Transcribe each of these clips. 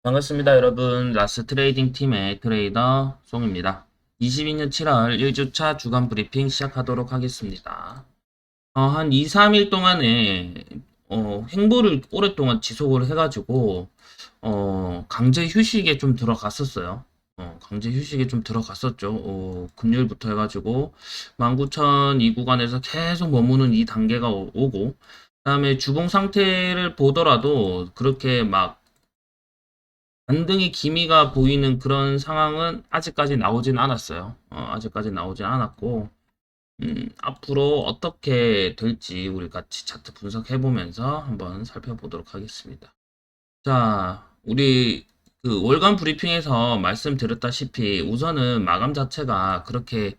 반갑습니다, 여러분. 라스 트레이딩 팀의 트레이더 송입니다. 22년 7월 1주차 주간 브리핑 시작하도록 하겠습니다. 한 2, 3일 동안에 횡보를 오랫동안 지속을 해가지고 강제 휴식에 좀 들어갔었어요. 강제 휴식에 좀 들어갔었죠. 금요일부터 해가지고 19,000 이 구간에서 계속 머무는 이 단계가 오고, 그다음에 주봉 상태를 보더라도 그렇게 막 반등의 기미가 보이는 그런 상황은 아직까지 나오진 않았어요. 아직까지 나오진 않았고, 앞으로 어떻게 될지 우리 같이 차트 분석해보면서 한번 살펴보도록 하겠습니다. 자, 우리 그 월간 브리핑에서 말씀드렸다시피 우선은 마감 자체가 그렇게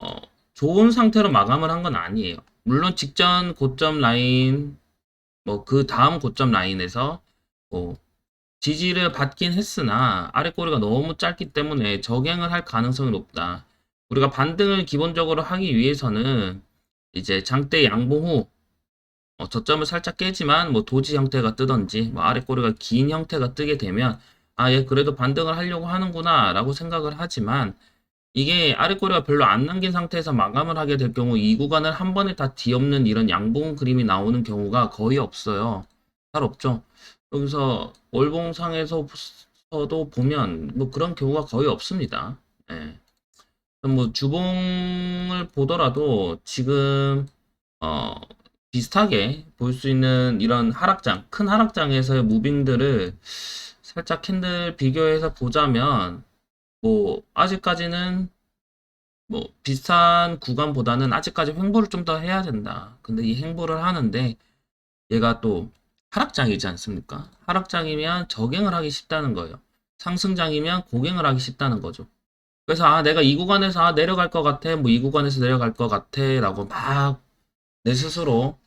어, 좋은 상태로 마감을 한 건 아니에요. 물론 직전 고점 라인, 뭐 그 다음 고점 라인에서 뭐 지지를 받긴 했으나 아래 꼬리가 너무 짧기 때문에 적행을 할 가능성이 높다. 우리가 반등을 기본적으로 하기 위해서는 이제 장대 양봉 후 저점을 살짝 깨지만 뭐 도지 형태가 뜨던지 뭐 아래 꼬리가 긴 형태가 뜨게 되면 얘 그래도 반등을 하려고 하는구나 라고 생각을 하지만, 이게 아래 꼬리가 별로 안 남긴 상태에서 마감을 하게 될 경우 이 구간을 한 번에 다 뒤엎는 이런 양봉 그림이 나오는 경우가 거의 없어요. 잘 없죠. 여기서 월봉상에서도 보면 뭐 그런 경우가 거의 없습니다. 예. 뭐 주봉을 보더라도 지금 어 비슷하게 볼 수 있는 이런 하락장, 큰 하락장에서의 무빙들을 살짝 캔들 비교해서 보자면, 뭐 아직까지는 뭐 비슷한 구간보다는 아직까지 횡보를 좀 더 해야 된다. 근데 이 횡보를 하는데 얘가 또 하락장이지 않습니까? 하락장이면 적행을 하기 쉽다는 거예요. 상승장이면 고갱을 하기 쉽다는 거죠. 그래서 내가 이 구간에서 내려갈 것 같아, 뭐 이 구간에서 내려갈 것 같아 라고 막 내 스스로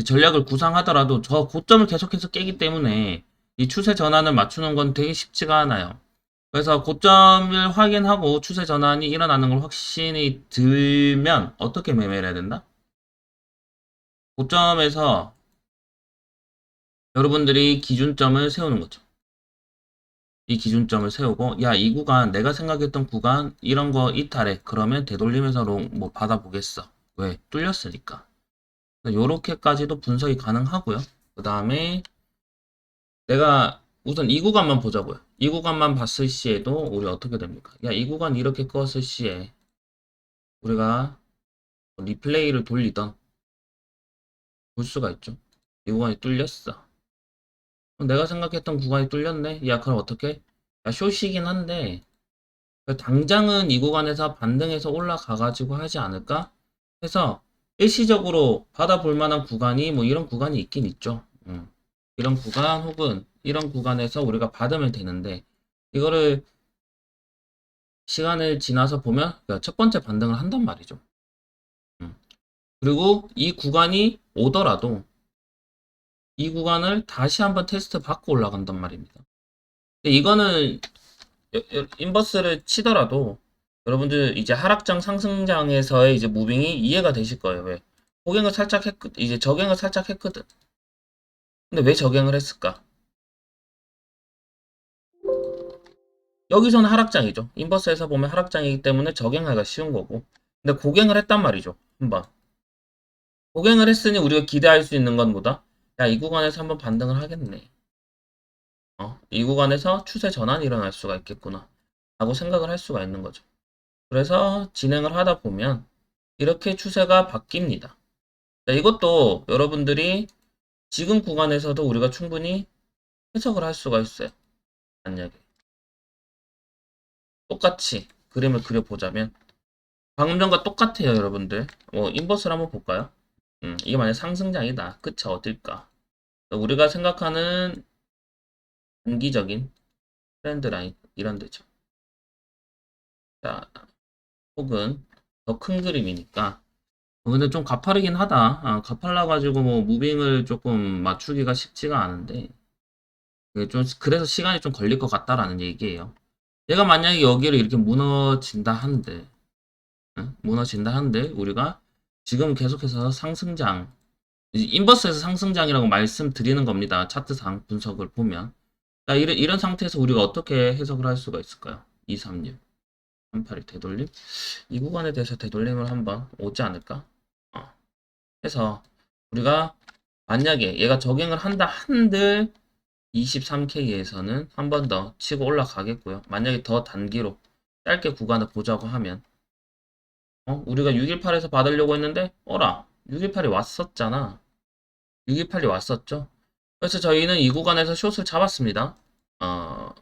전략을 구상하더라도 저 고점을 계속해서 깨기 때문에 이 추세 전환을 맞추는 건 되게 쉽지가 않아요. 그래서 고점을 확인하고 추세 전환이 일어나는 걸 확신이 들면 어떻게 매매를 해야 된다? 고점에서 여러분들이 기준점을 세우는 거죠. 이 기준점을 세우고, 야, 이 구간, 내가 생각했던 구간, 이런 거 이탈해. 그러면 되돌리면서 뭐 받아보겠어. 왜? 뚫렸으니까. 요렇게까지도 분석이 가능하고요. 그 다음에 내가 우선 이 구간만 보자고요. 이 구간만 봤을 시에도 우리 어떻게 됩니까? 야, 이 구간 이렇게 껐을 시에 우리가 리플레이를 돌리던 볼 수가 있죠. 이 구간이 뚫렸어. 내가 생각했던 구간이 뚫렸네. 야, 그럼 어떻게? 야, 숏이긴 한데 당장은 이 구간에서 반등해서 올라가가지고 하지 않을까? 해서 일시적으로 받아볼 만한 구간이 뭐 이런 구간이 있긴 있죠. 이런 구간 혹은 이런 구간에서 우리가 받으면 되는데, 이거를 시간을 지나서 보면 그러니까 첫 번째 반등을 한단 말이죠. 음. 그리고 이 구간이 오더라도 이 구간을 다시 한번 테스트 받고 올라간단 말입니다. 근데 이거는 인버스를 치더라도 여러분들 이제 하락장 상승장에서의 이제 무빙이 이해가 되실 거예요. 왜? 호갱을 살짝 이제 적행을 살짝 했거든. 근데 왜 적행을 했을까? 여기서는 하락장이죠. 인버스에서 보면 하락장이기 때문에 적행하기가 쉬운 거고. 근데 고갱을 했단 말이죠. 한번. 고갱을 했으니 우리가 기대할 수 있는 건 뭐다? 야, 이 구간에서 한번 반등을 하겠네. 이 구간에서 추세 전환이 일어날 수가 있겠구나. 라고 생각을 할 수가 있는 거죠. 그래서 진행을 하다 보면 이렇게 추세가 바뀝니다. 자, 이것도 여러분들이 지금 구간에서도 우리가 충분히 해석을 할 수가 있어요. 만약에 똑같이 그림을 그려보자면 방금 전과 똑같아요, 여러분들. 인버스를 한번 볼까요? 이게 만약 상승장이다. 끝이 어딜까? 우리가 생각하는 단기적인 트렌드 라인 이런 데죠. 자, 혹은 더 큰 그림이니까. 근데 좀 가파르긴 하다. 가팔라 가지고 뭐 무빙을 조금 맞추기가 쉽지가 않은데, 이게 좀 그래서 시간이 좀 걸릴 것 같다라는 얘기예요. 얘가 만약에 여기를 이렇게 무너진다 한들, 응? 무너진다 한들 우리가 지금 계속해서 상승장, 인버스에서 상승장이라고 말씀드리는 겁니다. 차트상 분석을 보면. 자, 이런 상태에서 우리가 어떻게 해석을 할 수가 있을까요? 236, 381 되돌림? 이 구간에 대해서 되돌림을 한번 오지 않을까? 어, 해서 우리가 만약에 얘가 적용을 한다 한들 23K에서는 한 번 더 치고 올라가겠고요. 만약에 더 단기로 짧게 구간을 보자고 하면 우리가 618에서 받으려고 했는데 어라 618이 왔었잖아. 618이 왔었죠. 그래서 저희는 이 구간에서 숏을 잡았습니다. 어,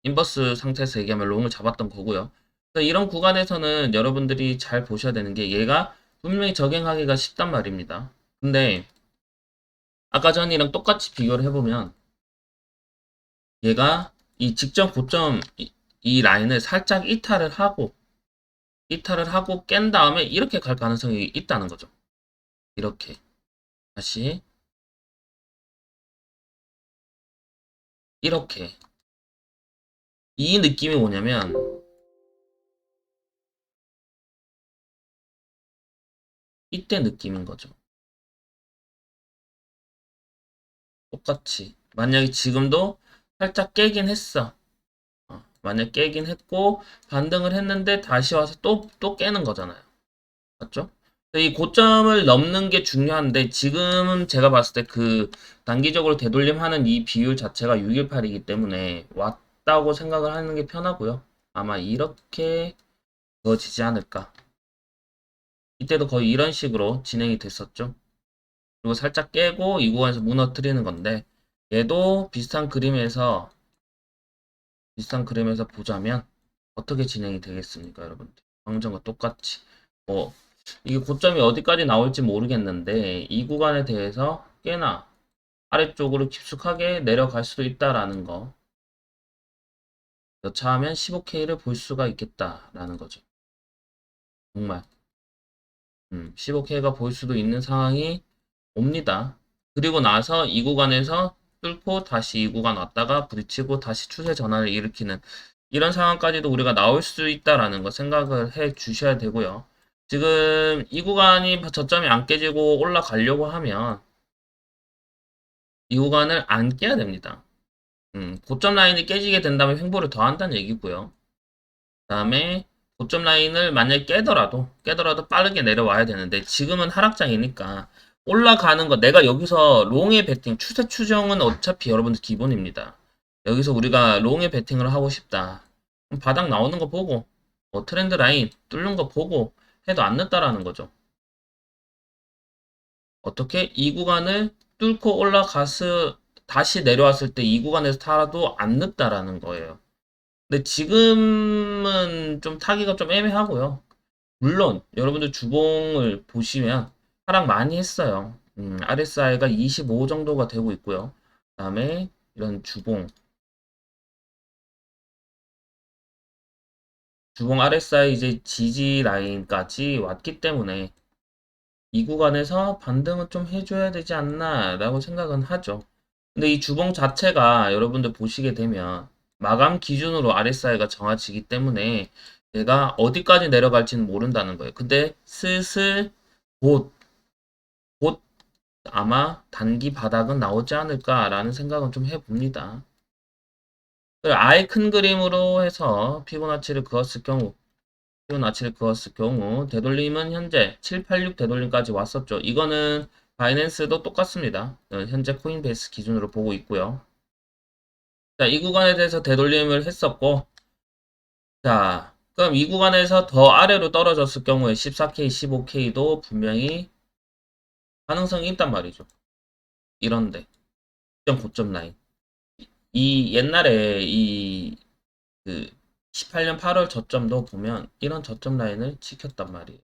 인버스 상태에서 얘기하면 롱을 잡았던 거고요. 그래서 이런 구간에서는 여러분들이 잘 보셔야 되는 게 얘가 분명히 적용하기가 쉽단 말입니다. 근데 아까 전이랑 똑같이 비교를 해보면 얘가 이 직전 고점 이 라인을 살짝 이탈을 하고 깬 다음에 이렇게 갈 가능성이 있다는 거죠. 이렇게 다시 이렇게 이 느낌이 뭐냐면 이때 느낌인 거죠. 똑같이 만약에 지금도 살짝 깨긴 했어. 만약 깨긴 했고 반등을 했는데 다시 와서 또 깨는 거잖아요. 맞죠? 이 고점을 넘는 게 중요한데 지금은 제가 봤을 때 그 단기적으로 되돌림하는 이 비율 자체가 618이기 때문에 왔다고 생각을 하는 게 편하고요. 아마 이렇게 그어지지 않을까. 이때도 거의 이런 식으로 진행이 됐었죠. 그리고 살짝 깨고 이 구간에서 무너뜨리는 건데 얘도 비슷한 그림에서 보자면 어떻게 진행이 되겠습니까, 여러분들? 방금 전과 똑같이. 뭐 이게 고점이 어디까지 나올지 모르겠는데 이 구간에 대해서 꽤나 아래쪽으로 깊숙하게 내려갈 수도 있다라는 거. 여차하면 15K를 볼 수가 있겠다라는 거죠. 정말 15K가 볼 수도 있는 상황이 옵니다. 그리고 나서 이 구간에서 뚫고 다시 이 구간 왔다가 부딪히고 다시 추세 전환을 일으키는 이런 상황까지도 우리가 나올 수 있다라는 거 생각을 해 주셔야 되고요. 지금 이 구간이 저점이 안 깨지고 올라가려고 하면 이 구간을 안 깨야 됩니다. 고점 라인이 깨지게 된다면 횡보를 더 한다는 얘기고요. 그다음에 고점 라인을 만약에 깨더라도 빠르게 내려와야 되는데 지금은 하락장이니까 올라가는 거 내가 여기서 롱의 베팅 추세 추정은 어차피 여러분들 기본입니다. 여기서 우리가 롱의 베팅을 하고 싶다. 그럼 바닥 나오는 거 보고 뭐 트렌드 라인 뚫는 거 보고 해도 안 늦다라는 거죠. 어떻게 이 구간을 뚫고 올라가서 다시 내려왔을 때 이 구간에서 타도 안 늦다라는 거예요. 근데 지금은 좀 타기가 좀 애매하고요. 물론 여러분들 주봉을 보시면 하락 많이 했어요. RSI가 25 정도가 되고 있고요. 그다음에 이런 주봉 RSI 이제 지지 라인까지 왔기 때문에 이 구간에서 반등은 좀 해줘야 되지 않나라고 생각은 하죠. 근데 이 주봉 자체가 여러분들 보시게 되면 마감 기준으로 RSI가 정해지기 때문에 얘가 어디까지 내려갈지는 모른다는 거예요. 근데 슬슬 곧, 곧 아마 단기 바닥은 나오지 않을까라는 생각은 좀 해봅니다. 아예 큰 그림으로 해서 피보나치를 그었을 경우 되돌림은 현재 786 되돌림까지 왔었죠. 이거는 바이낸스도 똑같습니다. 현재 코인베이스 기준으로 보고 있고요. 자, 이 구간에 대해서 되돌림을 했었고, 자, 그럼 이 구간에서 더 아래로 떨어졌을 경우에 14K, 15K도 분명히 가능성이 있단 말이죠. 이런데, 고점 라인. 이 옛날에 그 18년 8월 저점도 보면 이런 저점 라인을 지켰단 말이에요.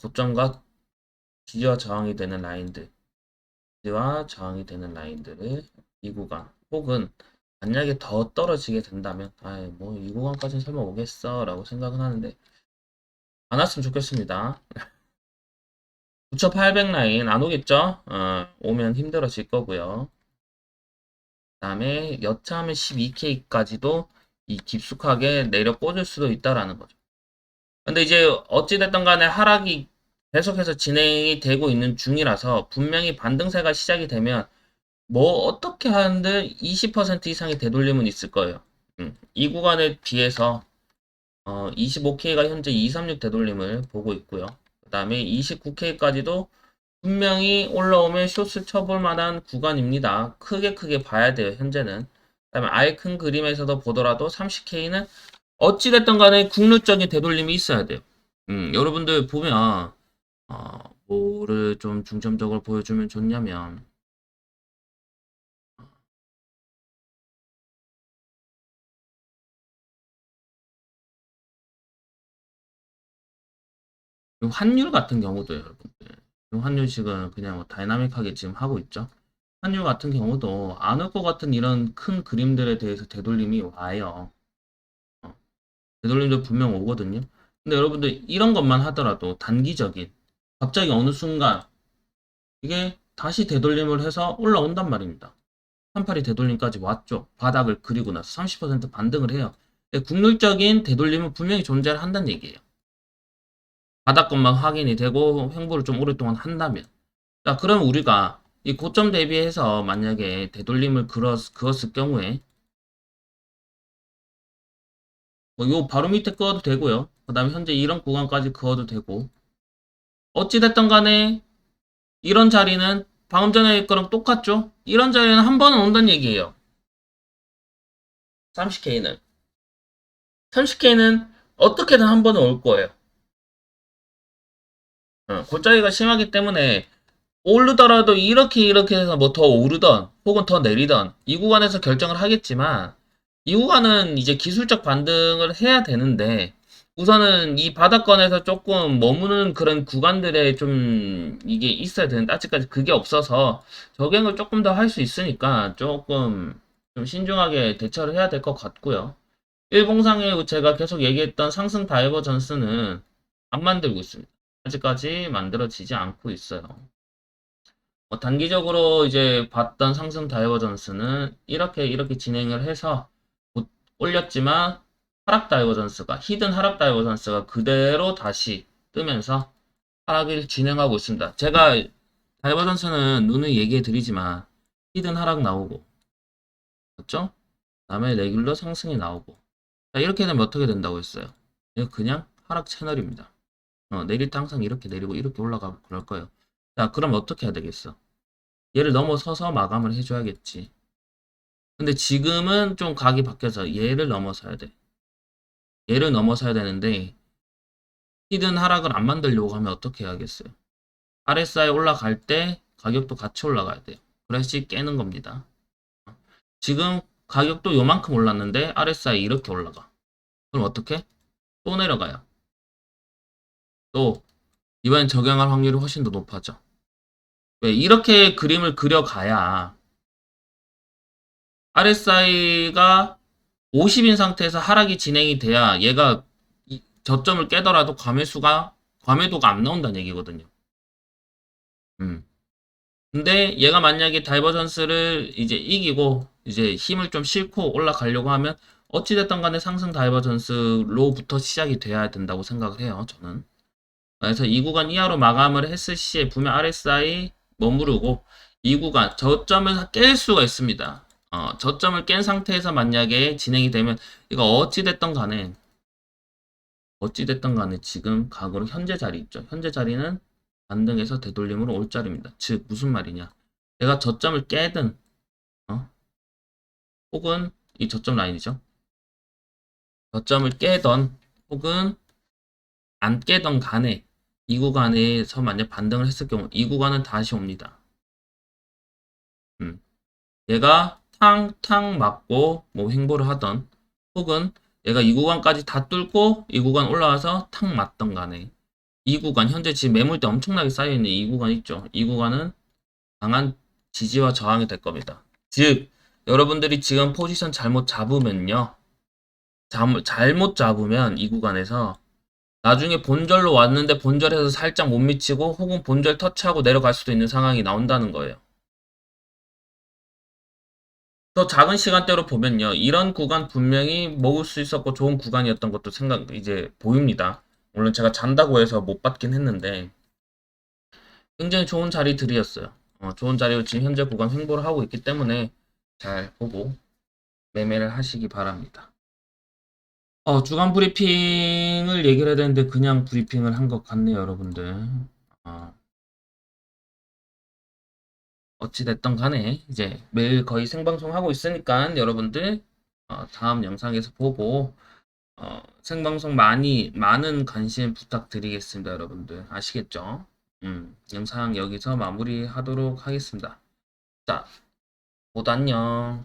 고점과 지지와 저항이 되는 라인들. 지지와 저항이 되는 라인들을 이 구간 혹은 만약에 더 떨어지게 된다면 뭐 이 구간까지는 설마 오겠어 라고 생각은 하는데 안 왔으면 좋겠습니다. 9800 라인 안 오겠죠? 오면 힘들어질 거고요. 그 다음에 여차하면 12K까지도 이 깊숙하게 내려 꽂을 수도 있다라는 거죠. 근데 이제 어찌됐든 간에 하락이 계속해서 진행이 되고 있는 중이라서 분명히 반등세가 시작이 되면 뭐 어떻게 하는데 20% 이상의 되돌림은 있을 거예요. 이 구간에 비해서 25K가 현재 236 되돌림을 보고 있고요. 그 다음에 29K까지도 분명히 올라오면 숏을 쳐볼 만한 구간입니다. 크게 봐야 돼요, 현재는. 그 다음에 아예 큰 그림에서도 보더라도 30K는 어찌됐든 간에 국룰적인 되돌림이 있어야 돼요. 여러분들 보면, 뭐를 좀 중점적으로 보여주면 좋냐면, 요 환율 같은 경우도 여러분들. 요 환율 지금 그냥 뭐 다이나믹하게 지금 하고 있죠. 환율 같은 경우도 안 올 것 같은 이런 큰 그림들에 대해서 되돌림이 와요. 어, 되돌림도 분명 오거든요. 근데 여러분들 이런 것만 하더라도 단기적인 갑자기 어느 순간 이게 다시 되돌림을 해서 올라온단 말입니다. 38이 되돌림까지 왔죠. 바닥을 그리고 나서 30% 반등을 해요. 근데 국룰적인 되돌림은 분명히 존재를 한다는 얘기예요. 바닥권만 확인이 되고 횡보를 좀 오랫동안 한다면. 자, 그럼 우리가 이 고점 대비해서 만약에 되돌림을 그었을 경우에 요 바로 밑에 그어도 되고요. 그 다음에 현재 이런 구간까지 그어도 되고 어찌됐든 간에 이런 자리는 방금 전에 거랑 똑같죠? 이런 자리는 한 번은 온다는 얘기예요. 30K는 30K는 어떻게든 한 번은 올 거예요. 골짜기가 심하기 때문에 오르더라도 이렇게 해서 뭐 더 오르던 혹은 더 내리던 이 구간에서 결정을 하겠지만 이 구간은 이제 기술적 반등을 해야 되는데 우선은 이 바닥권에서 조금 머무는 그런 구간들에 좀 이게 있어야 되는데 아직까지 그게 없어서 적용을 조금 더 할 수 있으니까 조금 좀 신중하게 대처를 해야 될 것 같고요. 일봉상에 제가 계속 얘기했던 상승 다이버전스는 안 만들고 있습니다. 아직까지 만들어지지 않고 있어요. 단기적으로 이제 봤던 상승 다이버전스는 이렇게 진행을 해서 올렸지만 하락 다이버전스가 히든 하락 다이버전스가 그대로 다시 뜨면서 하락을 진행하고 있습니다. 제가 다이버전스는 누누이 얘기해 드리지만 히든 하락 나오고 그렇죠? 다음에 레귤러 상승이 나오고 자, 이렇게 되면 어떻게 된다고 했어요? 이거 그냥 하락 채널입니다. 내릴 때 항상 이렇게 내리고 이렇게 올라가고 그럴 거예요. 자, 그럼 어떻게 해야 되겠어? 얘를 넘어서서 마감을 해줘야겠지. 근데 지금은 좀 각이 바뀌어서 얘를 넘어서야 돼. 얘를 넘어서야 되는데 히든 하락을 안 만들려고 하면 어떻게 해야겠어요? RSI 올라갈 때 가격도 같이 올라가야 돼요. 그래야지 깨는 겁니다. 지금 가격도 요만큼 올랐는데 RSI 이렇게 올라가. 그럼 어떻게? 또 내려가요. 또 이번엔 적용할 확률이 훨씬 더 높아져. 왜? 이렇게 그림을 그려가야 RSI가 50인 상태에서 하락이 진행이 돼야 얘가 저점을 깨더라도 과매도가 안 나온다는 얘기거든요. 음. 근데 얘가 만약에 다이버전스를 이제 이기고 이제 힘을 좀 싣고 올라가려고 하면 어찌됐든 간에 상승 다이버전스로부터 시작이 돼야 된다고 생각을 해요, 저는. 그래서 이 구간 이하로 마감을 했을 시에 분명 RSI 머무르고 이 구간 저점을 깰 수가 있습니다. 저점을 깬 상태에서 만약에 진행이 되면 이거 어찌됐든 간에 지금 각으로 현재 자리 있죠. 현재 자리는 반등해서 되돌림으로 올 자리입니다. 즉 무슨 말이냐? 내가 저점을 깨든 혹은 이 저점 라인이죠. 저점을 깨던 혹은 안 깨던 간에 이 구간에서 만약 반등을 했을 경우 이 구간은 다시 옵니다. 얘가 탕탕 맞고 뭐 횡보를 하던 혹은 얘가 이 구간까지 다 뚫고 이 구간 올라와서 탕 맞던 간에 이 구간 현재 지금 매물대 엄청나게 쌓여있는 이 구간 있죠. 이 구간은 강한 지지와 저항이 될 겁니다. 즉 여러분들이 지금 포지션 잘못 잡으면요. 잘못 잡으면 이 구간에서 나중에 본절로 왔는데 본절에서 살짝 못 미치고 혹은 본절 터치하고 내려갈 수도 있는 상황이 나온다는 거예요. 더 작은 시간대로 보면요. 이런 구간 분명히 먹을 수 있었고 좋은 구간이었던 것도 이제 보입니다. 물론 제가 잔다고 해서 못 받긴 했는데 굉장히 좋은 자리들이었어요. 좋은 자리로 지금 현재 구간 횡보를 하고 있기 때문에 잘 보고 매매를 하시기 바랍니다. 주간 브리핑을 얘기를 해야 되는데 그냥 브리핑을 한 것 같네요, 여러분들. 어찌됐든 간에 이제 매일 거의 생방송 하고 있으니까 여러분들 다음 영상에서 보고 생방송 많은 관심 부탁드리겠습니다, 여러분들. 아시겠죠? 영상 여기서 마무리하도록 하겠습니다. 자, 모두 안녕.